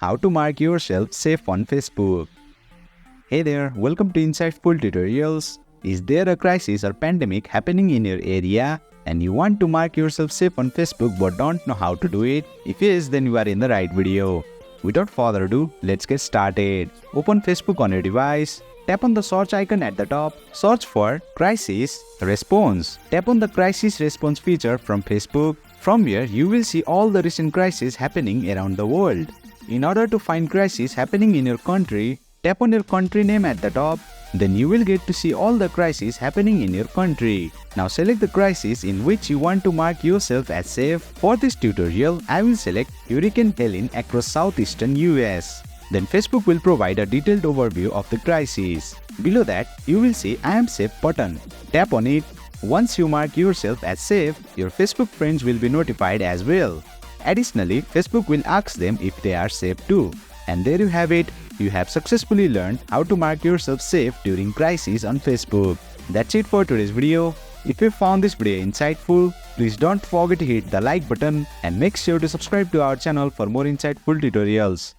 How to mark yourself safe on Facebook. Hey there, welcome to Insightful Tutorials. Is there a crisis or pandemic happening in your area and you want to mark yourself safe on Facebook but don't know how to do it? If yes, then you are in the right video. Without further ado, let's get started. Open Facebook on your device. Tap on the search icon at the top. Search for Crisis Response. Tap on the Crisis Response feature from Facebook. From here, you will see all the recent crises happening around the world. In order to find crises happening in your country, tap on your country name at the top. Then you will get to see all the crises happening in your country. Now select the crisis in which you want to mark yourself as safe. For this tutorial, I will select Hurricane Helene across southeastern US. Then Facebook will provide a detailed overview of the crisis. Below that, you will see I am safe button. Tap on it. Once you mark yourself as safe, your Facebook friends will be notified as well. Additionally, Facebook will ask them if they are safe too. And there you have it. You have successfully learned how to mark yourself safe during crises on Facebook. That's it for today's video. If you found this video insightful, please don't forget to hit the like button and make sure to subscribe to our channel for more insightful tutorials.